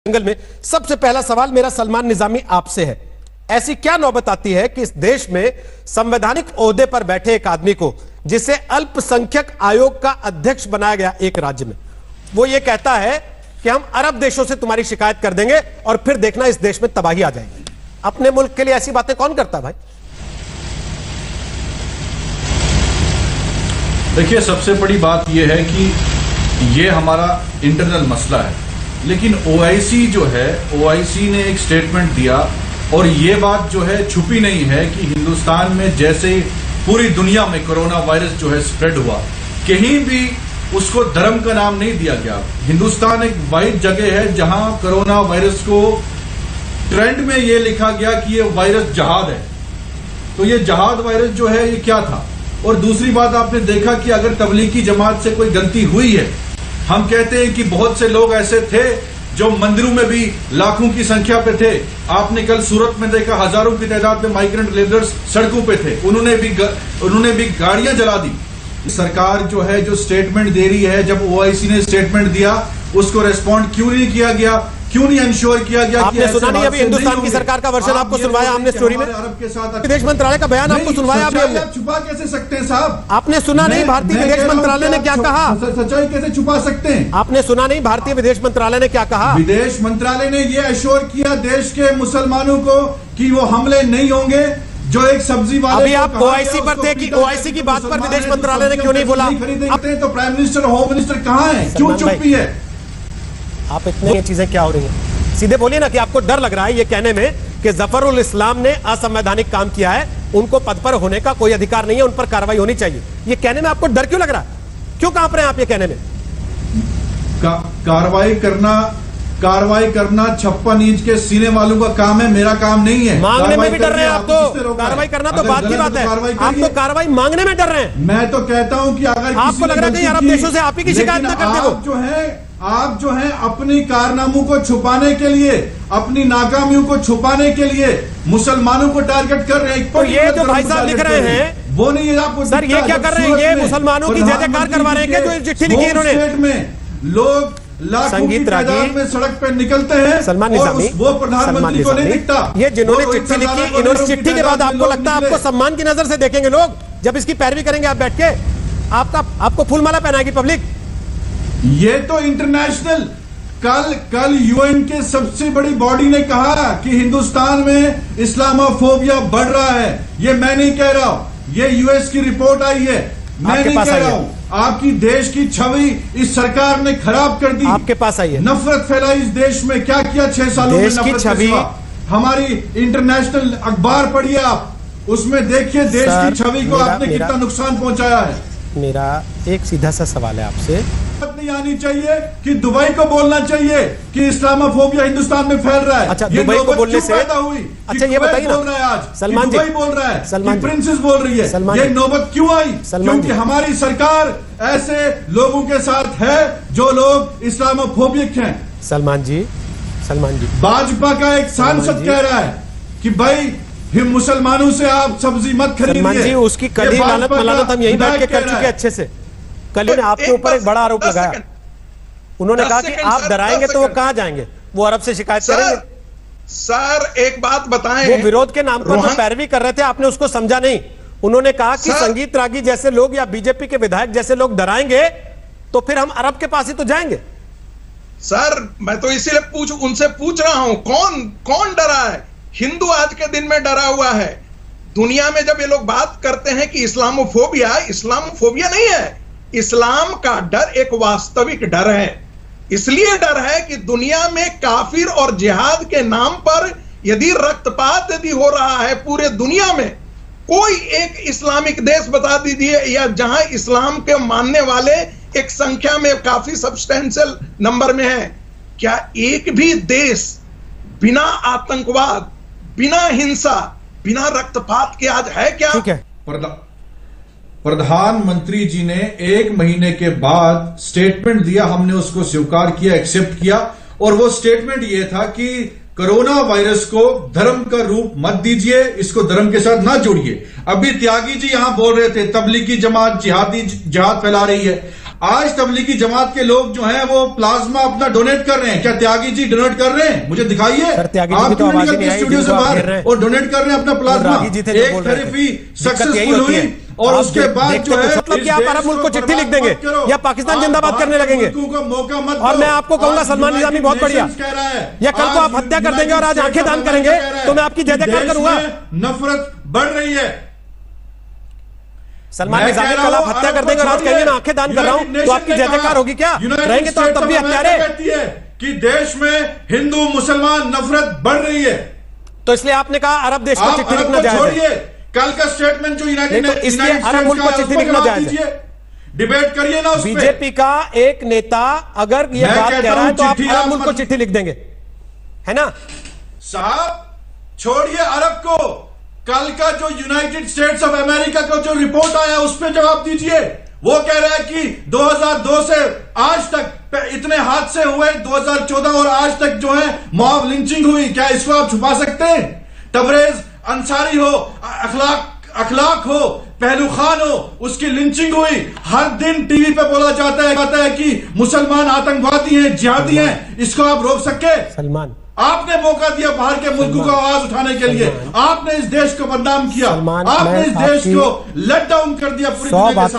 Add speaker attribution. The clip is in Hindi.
Speaker 1: एंगल में सबसे पहला सवाल मेरा सलमान निजामी आपसे है। ऐसी क्या नौबत आती है कि इस देश में संवैधानिक ओहदे पर बैठे एक आदमी को, जिसे अल्पसंख्यक आयोग का अध्यक्ष बनाया गया एक राज्य में, वो ये कहता है कि हम अरब देशों से तुम्हारी शिकायत कर देंगे और फिर देखना इस देश में तबाही आ जाएगी। अपने मुल्क के लिए ऐसी बातें कौन करता भाई?
Speaker 2: देखिए, सबसे बड़ी बात यह है कि ये हमारा इंटरनल मसला है, लेकिन ओआईसी जो है, ओआईसी ने एक स्टेटमेंट दिया और ये बात जो है छुपी नहीं है कि हिंदुस्तान में जैसे पूरी दुनिया में कोरोना वायरस जो है स्प्रेड हुआ, कहीं भी उसको धर्म का नाम नहीं दिया गया। हिंदुस्तान एक वाहिद जगह है जहां कोरोना वायरस को ट्रेंड में ये लिखा गया कि ये वायरस जहाद है। तो ये जहाद वायरस जो है ये क्या था? और दूसरी बात, आपने देखा कि अगर तबलीगी जमात से कोई गलती हुई है, हम कहते हैं कि बहुत से लोग ऐसे थे जो मंदिरों में भी लाखों की संख्या पे थे। आपने कल सूरत में देखा, हजारों की तादाद में माइग्रेंट लेबरर्स सड़कों पे थे, उन्होंने भी गाड़ियां जला दी। सरकार जो है जो स्टेटमेंट दे रही है, जब ओआईसी ने स्टेटमेंट दिया उसको रेस्पॉन्ड क्यों नहीं किया गया, क्यों नहीं इंश्योर किया गया?
Speaker 1: आपने सुना नहीं अभी हिंदुस्तान की सरकार का वर्जन आपको सुनवाया हमने स्टोरी में,
Speaker 2: अरब के साथ
Speaker 1: विदेश मंत्रालय का बयान आपको सुनवाया अभी हमने।
Speaker 2: छुपा कैसे सकते हैं साहब?
Speaker 1: आपने सुना नहीं भारतीय विदेश मंत्रालय ने क्या कहा?
Speaker 2: सच्चाई कैसे छुपा सकते हैं?
Speaker 1: आपने सुना नहीं भारतीय विदेश मंत्रालय ने क्या कहा?
Speaker 2: विदेश मंत्रालय ने यह एश्योर किया देश के मुसलमानों को कि वो हमले नहीं होंगे। जो एक सब्जी वाले,
Speaker 1: अभी आप ओआईसी पर थे कि ओआईसी की बात पर विदेश मंत्रालय ने क्यों नहीं बोला?
Speaker 2: तो प्राइम मिनिस्टर, होम मिनिस्टर कहाँ है? क्यों चुप्पी है?
Speaker 1: आप इतने ये चीजें क्या हो रही हैं? सीधे बोलिए ना कि आपको डर लग रहा है ये कहने में कि जफरुल इस्लाम ने असंवैधानिक काम किया है, उनको पद पर होने का कोई अधिकार नहीं है, उन पर कार्रवाई होनी चाहिए। ये कहने में आपको डर क्यों लग रहा है? क्यों कांप रहे हैं आप ये कहने में? कार्रवाई करना 56 इंच के सीने वालों का काम है, मेरा काम नहीं है। मांगने में भी डर रहे हैं आप तो। कार्रवाई करना तो बात की बात है, आप तो कार्रवाई मांगने में डर रहे हैं।
Speaker 2: मैं तो कहता हूं कि अगर
Speaker 1: आपको लग रहा है अरब देशों से आप ही की शिकायत न करते हो।
Speaker 2: आप जो है अपनी कारनामों को छुपाने के लिए, अपनी नाकामियों को छुपाने के लिए मुसलमानों को टारगेट कर रहे हैं।
Speaker 1: तो ये जो भाई साहब लिख रहे हैं
Speaker 2: वो नहीं है आपको
Speaker 1: सर, ये क्या कर रहे हैं? ये मुसलमानों की जय जयकार करवा रहे हैं जो चिट्ठी लिखी इन्होंने।
Speaker 2: लोग लाखों की तादाद में सड़क पे निकलते हैं।
Speaker 1: सलमान निजामी,
Speaker 2: वो प्रधानमंत्री को नहीं दिखता।
Speaker 1: ये जिन्होंने चिट्ठी लिखी, इन्होंने चिट्ठी के बाद आपको लगता है आपको सम्मान की नजर से देखेंगे लोग जब इसकी पैरवी करेंगे आप बैठ के? आपको फूलमाला पहनाएगी पब्लिक?
Speaker 2: ये तो इंटरनेशनल, कल यूएन के सबसे बड़ी बॉडी ने कहा कि हिंदुस्तान में इस्लामोफोबिया बढ़ रहा है। ये मैं नहीं कह रहा हूं, ये यूएस की रिपोर्ट आई है, मैं नहीं कह रहा हूं। आपकी देश की छवि इस सरकार ने खराब कर दी।
Speaker 1: आपके पास आई है,
Speaker 2: नफरत फैलाई इस देश में। क्या किया 6 सालों में? नफरत छवि। हमारी इंटरनेशनल अखबार पढ़िए आप, उसमें देखिए देश की छवि को आपने कितना नुकसान पहुंचाया है।
Speaker 1: मेरा एक सीधा सा सवाल है आपसे,
Speaker 2: नहीं आनी चाहिए कि दुबई को बोलना चाहिए कि इस्लामोफोबिया हिंदुस्तान में फैल रहा है।
Speaker 1: अच्छा, दुबई को बोलने से
Speaker 2: पैदा हुई?
Speaker 1: अच्छा, ये बताइए ना,
Speaker 2: बोल रहा है आज
Speaker 1: सलमान जी,
Speaker 2: दुबई बोल रहा है,
Speaker 1: सलमान
Speaker 2: प्रिंसेस बोल रही है, ये नौबत क्यों आई? क्योंकि हमारी सरकार ऐसे लोगों के साथ है जो लोग इस्लामोफोबिक हैं।
Speaker 1: सलमान जी,
Speaker 2: भाजपा का एक सांसद कह रहा है कि भाई मुसलमानों से आप सब्जी मत खरीदिए।
Speaker 1: उसकी कल ही लानत मलानत हम यही बैठ के कर चुके अच्छे से। कल ने आपके ऊपर एक बड़ा आरोप लगाया, उन्होंने कहा कि आप डराएंगे तो वो कहां जाएंगे? वो अरब से शिकायत करेंगे।
Speaker 3: सर एक बात बताएं,
Speaker 1: वो विरोध के नाम पर जो पैरवी कर रहे थे आपने उसको समझा नहीं। उन्होंने कहा कि संगीत रागी जैसे लोग या बीजेपी के विधायक जैसे लोग डराएंगे तो फिर हम अरब के पास ही तो जाएंगे।
Speaker 3: सर मैं तो इसीलिए उनसे पूछ रहा हूं, कौन डरा है? हिंदू आज के दिन में डरा हुआ है। दुनिया में जब ये लोग बात करते हैं कि इस्लामोफोबिया नहीं है, इस्लाम का डर एक वास्तविक डर है। इसलिए डर है कि दुनिया में काफिर और जिहाद के नाम पर यदि रक्तपात यदि हो रहा है पूरे दुनिया में, कोई एक इस्लामिक देश बता दीजिए या जहां इस्लाम के मानने वाले एक संख्या में काफी सब्सटेंशियल नंबर में है, क्या एक भी देश बिना आतंकवाद, बिना हिंसा, बिना रक्तपात के आज है क्या?
Speaker 1: ठीक है।
Speaker 2: प्रधानमंत्री जी ने 1 महीने के बाद स्टेटमेंट दिया, हमने उसको स्वीकार किया, एक्सेप्ट किया, और वो स्टेटमेंट ये था कि कोरोना वायरस को धर्म का रूप मत दीजिए, इसको धर्म के साथ ना जोड़िए। अभी त्यागी जी यहां बोल रहे थे तबलीगी जमात जिहाद फैला रही है। आज तबलीगी जमात के लोग जो हैं वो प्लाज्मा अपना डोनेट कर रहे हैं। क्या त्यागी जी डोनेट कर रहे हैं? मुझे दिखाइए। आप क्यों नहीं निकलते स्टूडियो से बाहर और डोनेट कर रहे हैं अपना प्लाज्मा? एक थेरेपी सक्सेसफुल हुई और उसके बाद जो है
Speaker 1: मतलब कि आप अरब मुल्क को चिट्ठी लिख देंगे या पाकिस्तान जिंदाबाद करने लगेंगे।
Speaker 2: मौका मत
Speaker 1: और मैं आपको कहूंगा सलमान निजामी बहुत बढ़िया, या कल को आप हत्या कर देंगे और आज आंखें दान करेंगे तो मैं आपकी जय जयकार करूंगा।
Speaker 2: नफरत बढ़ रही है।
Speaker 1: सलमान निजामी कल आप हत्या कर देंगे और आज कहेंगे मैं आंखें दान कर रहा हूं तो आपकी जय जयकार होगी क्या? रहेंगे तो आप तब भी हत्यारे।
Speaker 2: कहती है कि देश में हिंदू मुसलमान नफरत बढ़ रही है,
Speaker 1: तो इसलिए आपने कहा अरब देश को चिट्ठी लिखना जायज है।
Speaker 2: कल का स्टेटमेंट जो यूनाइटेड
Speaker 1: इसलिए अरब मुल्क को चिट्ठी लिखना जायज है।
Speaker 2: डिबेट करिए ना उस पे।
Speaker 1: बीजेपी का एक नेता अगर ये बात कह रहा है तो आप अरब मुल्क को चिट्ठी लिख देंगे, है ना
Speaker 2: साहब? छोड़िए अरब को, कल का जो यूनाइटेड स्टेट्स ऑफ अमेरिका का जो रिपोर्ट आया उस पर जवाब दीजिए। वो कह रहा है कि 2002 से आज तक इतने हादसे हुए, 2014 और आज तक जो है मॉब लिंचिंग हुई। क्या इसको आप छुपा सकते हैं? तबरेज अंसारी हो, अखलाक हो, पहलू खान हो, उसकी लिंचिंग हुई। हर दिन टीवी पे बोला जाता है कि मुसलमान आतंकवादी हैं, जिहादी हैं। इसको आप रोक सके?
Speaker 1: सलमान,
Speaker 2: आपने मौका दिया बाहर के मुल्कों को आवाज उठाने के लिए। आपने इस देश को बदनाम किया, आपने इस देश को लेट डाउन कर दिया पूरी दुनिया के साथ।